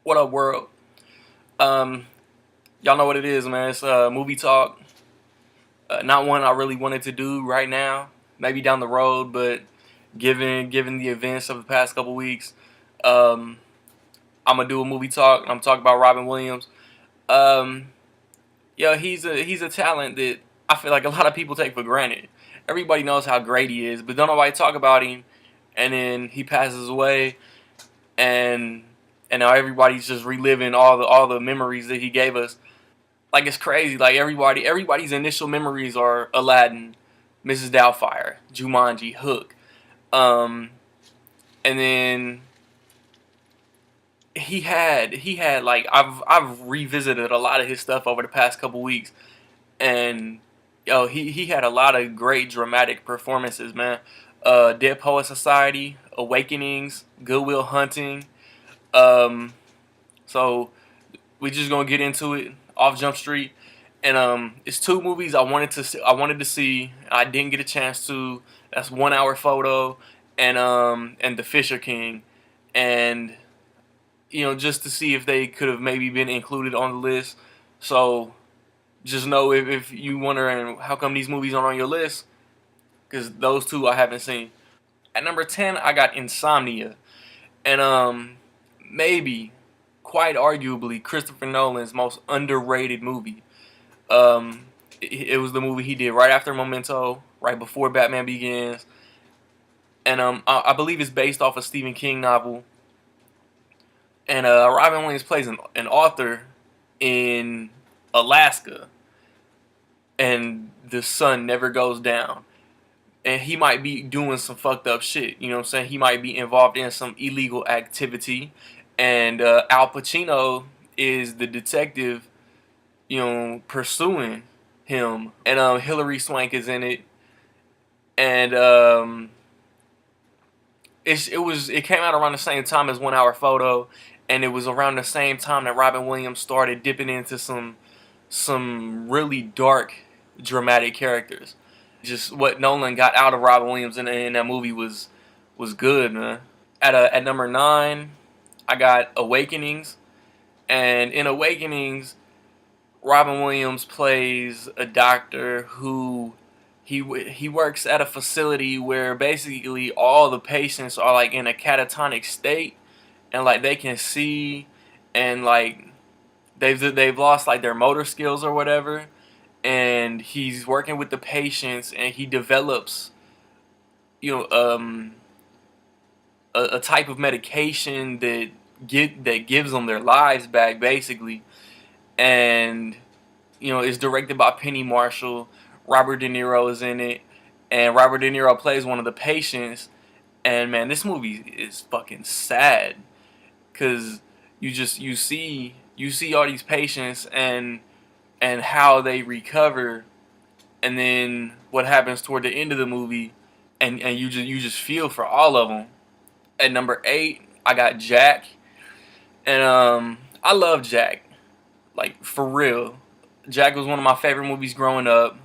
What up, world? Um, y'all know what it is, man. It's movie talk. Not one I really wanted to do right now. Maybe down the road, but given the events of the past couple weeks, um, I'm gonna do a movie talk. I'm talking about Robin Williams. Um, yeah, he's a talent that I feel like a lot of people take for granted. Everybody knows how great he is, but don't nobody talk about him. And then he passes away, and and now everybody's just reliving all the memories that he gave us. Like, it's crazy. Like, everybody's initial memories are Aladdin, Mrs. Doubtfire, Jumanji, Hook. Um, and then he had like I've revisited a lot of his stuff over the past couple weeks, and he had a lot of great dramatic performances, man. Dead Poet Society, Awakenings, Goodwill Hunting. Um, so we just gonna get into it off Jump Street, and it's two movies I wanted to see. I didn't get a chance to. That's 1 Hour Photo, and The Fisher King, and just to see if they could have maybe been included on the list. So just know if you wondering how come these movies aren't on your list, because those two I haven't seen. At number 10, I got Insomnia, and maybe, quite arguably, Christopher Nolan's most underrated movie. It was the movie he did right after Memento, right before Batman Begins, and I believe it's based off a Stephen King novel. And Robin Williams plays an author in Alaska, and the sun never goes down. And he might be doing some fucked up shit. You know what I'm saying? He might be involved in some illegal activity. And Al Pacino is the detective, pursuing him. And Hilary Swank is in it. And it came out around the same time as 1 Hour Photo, and it was around the same time that Robin Williams started dipping into some really dark, dramatic characters. Just what Nolan got out of Robin Williams in that movie was good, man. At number 9, I got Awakenings, and in Awakenings, Robin Williams plays a doctor who he works at a facility where basically all the patients are like in a catatonic state, and like they can see, and like they've lost like their motor skills or whatever, and he's working with the patients, and he develops you know um a type of medication that gives them their lives back, basically. And it's directed by Penny Marshall. Robert De Niro is in it, and Robert De Niro plays one of the patients. And man, this movie is fucking sad, because you see all these patients, and how they recover, and then what happens toward the end of the movie, and you just feel for all of them. At number 8, I got Jack, and I love Jack, like, for real. Jack was one of my favorite movies growing up,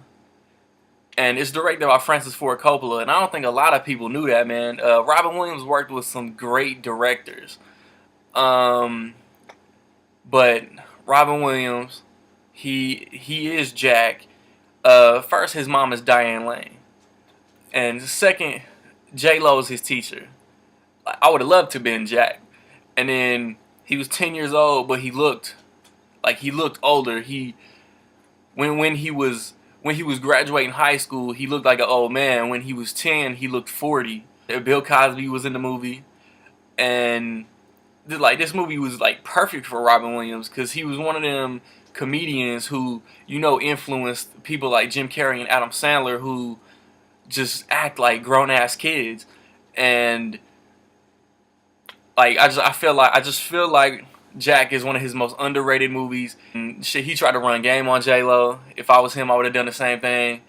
and it's directed by Francis Ford Coppola, and I don't think a lot of people knew that, man. Robin Williams worked with some great directors, um, but Robin Williams, he is Jack. First, his mom is Diane Lane, and second, J Lo is his teacher. I would have loved to have been Jack, and then he was 10 years old, but he looked older. When he was graduating high school, he looked like an old man. When he was 10, he looked 40. Bill Cosby was in the movie, and like, this movie was like perfect for Robin Williams, because he was one of them comedians who influenced people like Jim Carrey and Adam Sandler, who just act like grown ass kids. And like, I just feel like Jack is one of his most underrated movies. And shit, he tried to run game on J Lo. If I was him, I would have done the same thing.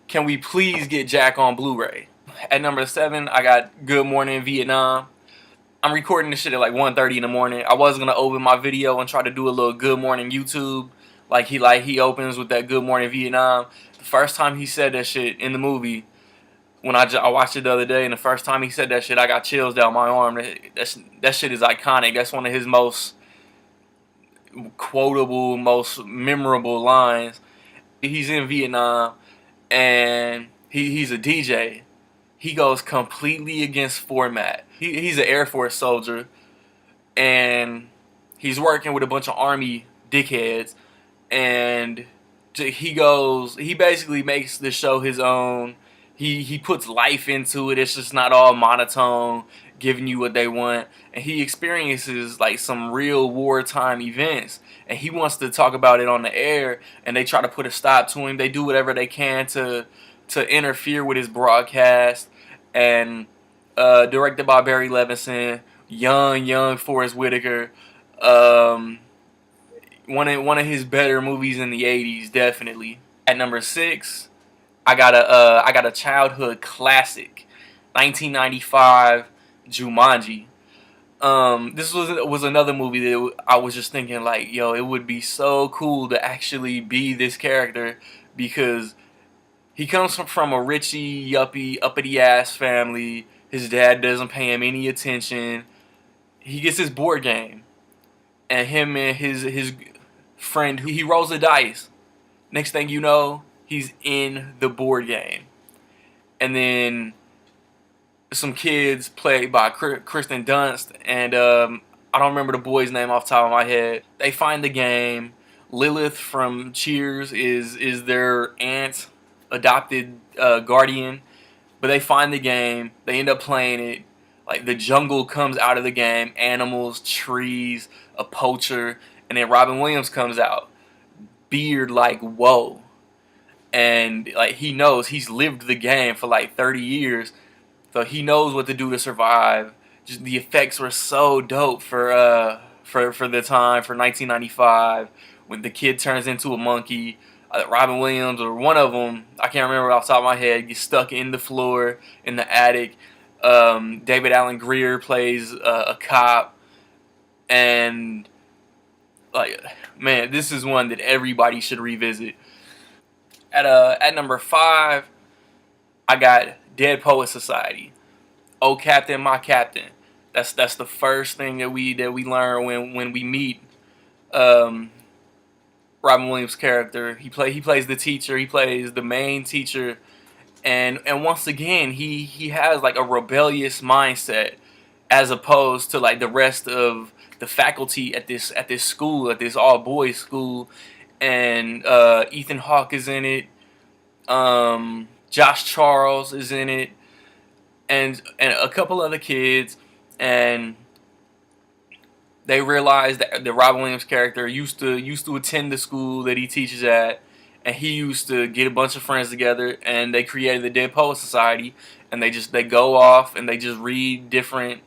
Can we please get Jack on Blu-ray? At number 7, I got Good Morning Vietnam. I'm recording this shit at like 1:30 in the morning. I was gonna open my video and try to do a little Good Morning YouTube, like he opens with that Good Morning Vietnam. The first time he said that shit in the movie, when I watched it the other day, and the first time he said that shit, I got chills down my arm. That shit is iconic. That's one of his most quotable, most memorable lines. He's in Vietnam and he's a DJ. He goes completely against format. He's an Air Force soldier and he's working with a bunch of Army dickheads. And he basically makes the show his own. He puts life into it. It's just not all monotone, giving you what they want. And he experiences like some real wartime events, and he wants to talk about it on the air. And they try to put a stop to him. They do whatever they can to interfere with his broadcast. And directed by Barry Levinson, young Forrest Whitaker. Um, one of his better movies in the '80s, definitely. At number six, I got a childhood classic, 1995, Jumanji. This was another movie that I was just thinking like, yo, it would be so cool to actually be this character because he comes from a richy, yuppie, uppity ass family. His dad doesn't pay him any attention. He gets his board game, and him and his friend, he rolls the dice. Next thing you know, he's in the board game. And then some kids played by Kristen Dunst and I don't remember the boy's name off the top of my head. They find the game. Lilith from Cheers is their aunt, adopted guardian. But they find the game. They end up playing it. Like the jungle comes out of the game, animals, trees, a poacher, and then Robin Williams comes out. Beard like whoa, and like he knows he's lived the game for like 30 years, so he knows what to do to survive. Just the effects were so dope for the time for 1995 when the kid turns into a monkey. Robin Williams or one of them, I can't remember off the top of my head, gets stuck in the floor in the attic. David Allen Greer plays a cop, and like man, this is one that everybody should revisit. At number five, I got Dead Poet Society. Oh Captain, my Captain. That's the first thing that we learn when we meet um, Robin Williams' character. He plays the teacher. He plays the main teacher, and once again he has like a rebellious mindset as opposed to like the rest of the faculty at this school, at this all boys school. And Ethan Hawke is in it. Josh Charles is in it, and a couple other kids, and they realize that the Robin Williams character used to attend the school that he teaches at, and he used to get a bunch of friends together, and they created the Dead Poet Society, and they go off and they just read different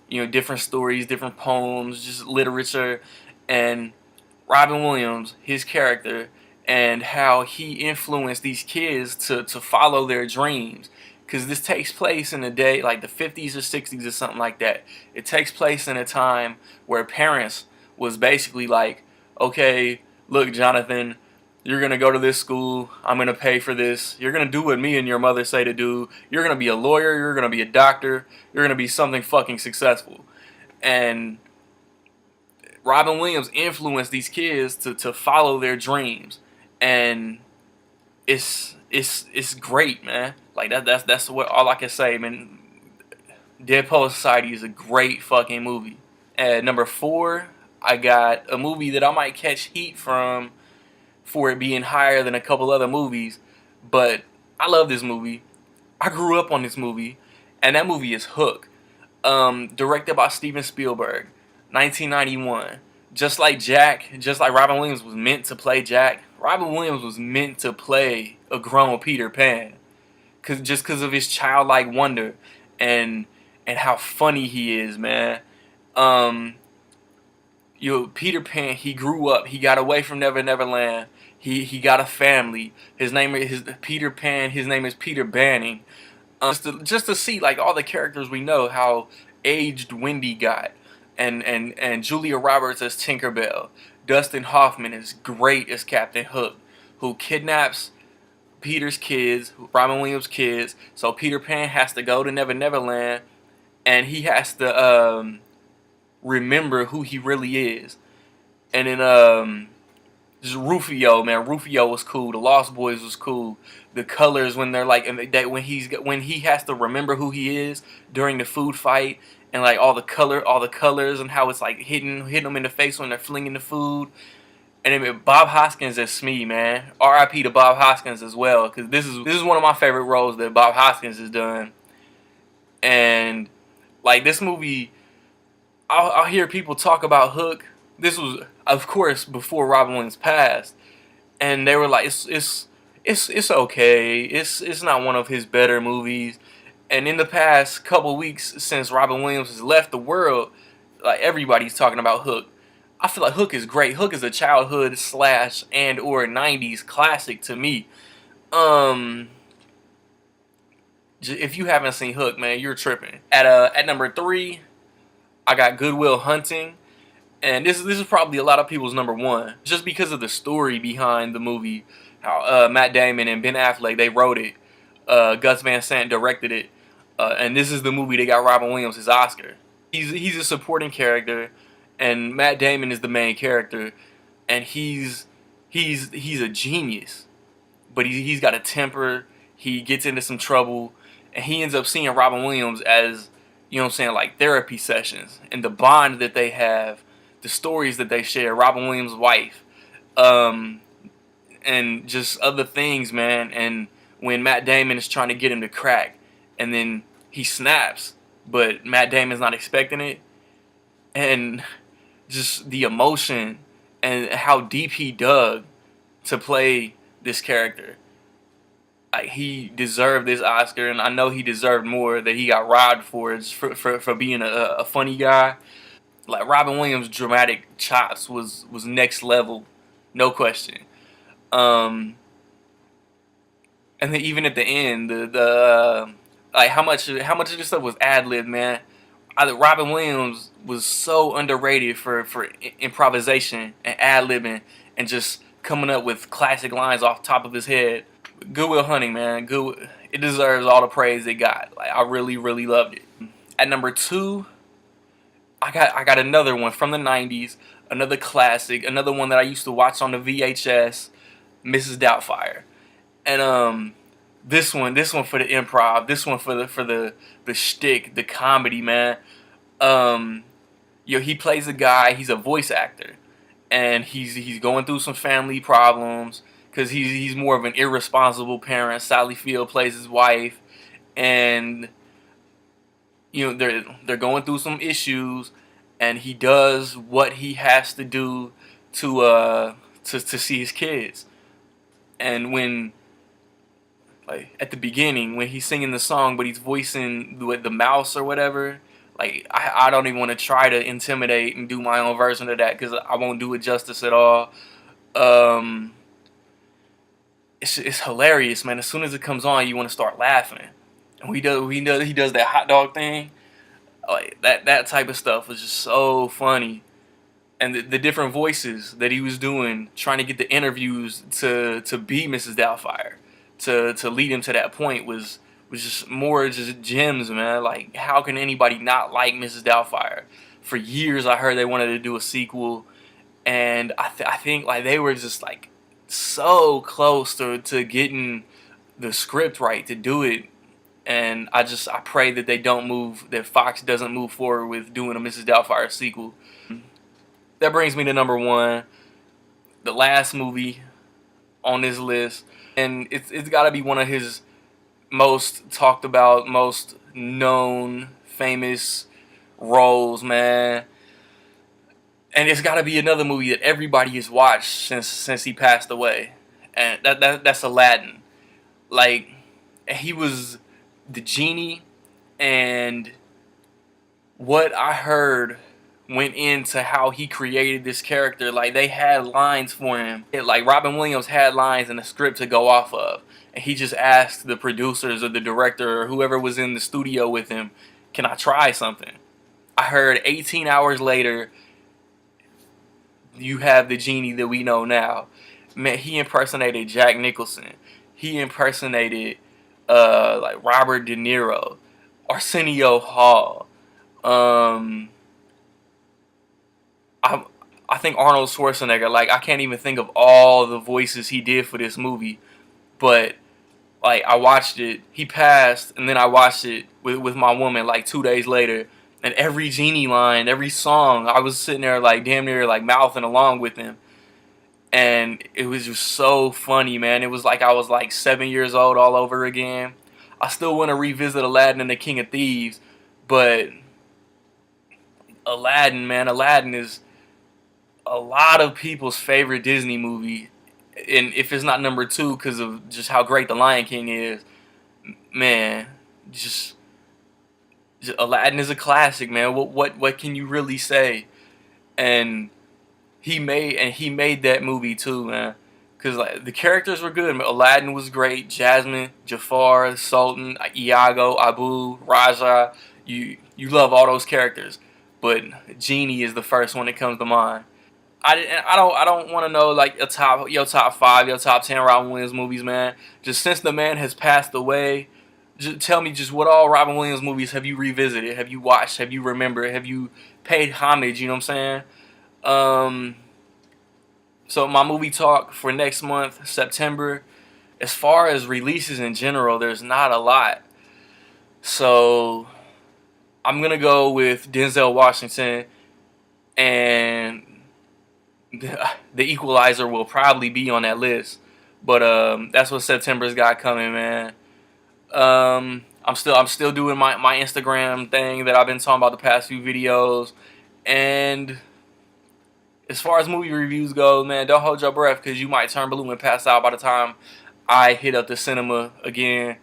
different stories, different poems, just literature, and Robin Williams, his character, and how he influenced these kids to follow their dreams. Because this takes place in a day like the 50s or 60s or something like that. It takes place in a time where parents was basically like, okay, look, Jonathan, you're going to go to this school. I'm going to pay for this. You're going to do what me and your mother say to do. You're going to be a lawyer. You're going to be a doctor. You're going to be something fucking successful. And Robin Williams influenced these kids to follow their dreams, and it's great, man. Like that's what all I can say, man. Dead Poet Society is a great fucking movie. At number four, I got a movie that I might catch heat from for it being higher than a couple other movies, but I love this movie. I grew up on this movie, and that movie is Hook. Directed by Steven Spielberg, 1991. Just like Jack, just like Robin Williams was meant to play Jack, Robin Williams was meant to play a grown Peter Pan, cause of his childlike wonder and how funny he is, man. Um, Peter Pan, he grew up, he got away from Never Never Land. He got a family. His Peter Pan. His name is Peter Banning. Just to see like all the characters we know, how aged Wendy got, and Julia Roberts as Tinkerbell. Dustin Hoffman is great as Captain Hook, who kidnaps Peter's kids, Robin Williams' kids. So Peter Pan has to go to Never Never Land, and he has to remember who he really is. And then just Rufio, man. Rufio was cool. The Lost Boys was cool. The colors when they're like, and that when he has to remember who he is during the food fight, and like all the colors, and how it's like hitting them in the face when they're flinging the food. And then Bob Hoskins as Smee, man. R.I.P. to Bob Hoskins as well, because this is one of my favorite roles that Bob Hoskins has done. And like this movie, I'll hear people talk about Hook. This was, of course, before Robin Williams passed, and they were like, it's okay. It's not one of his better movies. And in the past couple weeks since Robin Williams has left the world, like everybody's talking about Hook. I feel like Hook is great. Hook is a childhood slash and or '90s classic to me. Um, if you haven't seen Hook, man, you're tripping. At number three, I got Good Will Hunting. And this is probably a lot of people's number one, just because of the story behind the movie. How Matt Damon and Ben Affleck, they wrote it. Gus Van Sant directed it, and this is the movie that got Robin Williams his Oscar. He's a supporting character, and Matt Damon is the main character, and he's a genius, but he's got a temper. He gets into some trouble, and he ends up seeing Robin Williams as, you know what I'm saying, like therapy sessions, and the bond that they have, the stories that they share. Robin Williams' wife, um, and just other things, man. And when Matt Damon is trying to get him to crack, and then he snaps, but Matt Damon's not expecting it, and just the emotion and how deep he dug to play this character. Like, he deserved this Oscar, and I know he deserved more that he got robbed for, for being a funny guy. Like Robin Williams' dramatic chops was next level, no question. Um, and then even at the end, the like how much of this stuff was ad lib, man. Robin Williams was so underrated for improvisation and ad libbing and just coming up with classic lines off the top of his head. Good Will Hunting, man. Good. It deserves all the praise it got. Like, I really, really loved it. At number two, I got another one from the '90s, another classic, another one that I used to watch on the VHS, Mrs. Doubtfire. And this one for the improv, this one for the shtick, the comedy, man. Um, he plays a guy. He's a voice actor, and he's going through some family problems because he's more of an irresponsible parent. Sally Field plays his wife, and they're going through some issues, and he does what he has to do to see his kids. And when, like, at the beginning when he's singing the song, but he's voicing the mouse or whatever. Like, I don't even want to try to intimidate and do my own version of that because I won't do it justice at all. Um, it's hilarious, man. As soon as it comes on, you want to start laughing. And he does that hot dog thing. Like that type of stuff was just so funny. And the different voices that he was doing, trying to get the interviews to be Mrs. Doubtfire, to lead him to that point was just more just gems, man. Like, how can anybody not like Mrs. Doubtfire? For years, I heard they wanted to do a sequel, and I think like they were just like so close to getting the script right to do it. And I pray that that Fox doesn't move forward with doing a Mrs. Doubtfire sequel. That brings me to number one, the last movie on this list, and it's got to be one of his most talked about, most known, famous roles, man. And it's got to be another movie that everybody has watched since he passed away, and that's Aladdin. Like, he was the genie, and what I heard went into how he created this character. Like, they had lines for him. Like, Robin Williams had lines in the script to go off of, and he just asked the producers or the director or whoever was in the studio with him, "Can I try something?" I heard 18 hours later, you have the genie that we know now. Man, he impersonated Jack Nicholson. He impersonated like Robert De Niro, Arsenio Hall. Um, I I think Arnold Schwarzenegger, like I can't even think of all the voices he did for this movie, but like I watched it, he passed, and then I watched it with my woman like 2 days later, and every genie line, every song, I was sitting there like damn near like mouthing along with him, and it was just so funny, man. It was like I was like 7 years old all over again. I still want to revisit Aladdin and the King of Thieves, but Aladdin, man, Aladdin is a lot of people's favorite Disney movie, and if it's not number two because of just how great the Lion King is, man, just, just Aladdin is a classic, man. What can you really say? And he made that movie too, man. Cause like the characters were good. Aladdin was great. Jasmine, Jafar, Sultan, Iago, Abu, Raja. You love all those characters, but Genie is the first one that comes to mind. I don't want to know like your top five, your top 10 Robin Williams movies, man. Just since the man has passed away, just tell me just what all Robin Williams movies have you revisited, have you watched, have you remembered, have you paid homage? You know what I'm saying? Um, so my movie talk for next month, September. As far as releases in general, there's not a lot. So I'm gonna go with Denzel Washington, and the Equalizer will probably be on that list. But that's what September's got coming, man. I'm still doing my Instagram thing that I've been talking about the past few videos. And as far as movie reviews go, man, don't hold your breath because you might turn blue and pass out by the time I hit up the cinema again.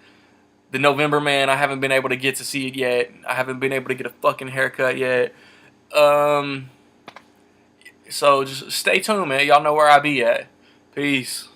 The November Man, I haven't been able to get to see it yet. I haven't been able to get a fucking haircut yet. Um, so just stay tuned, man. Y'all know where I be at. Peace.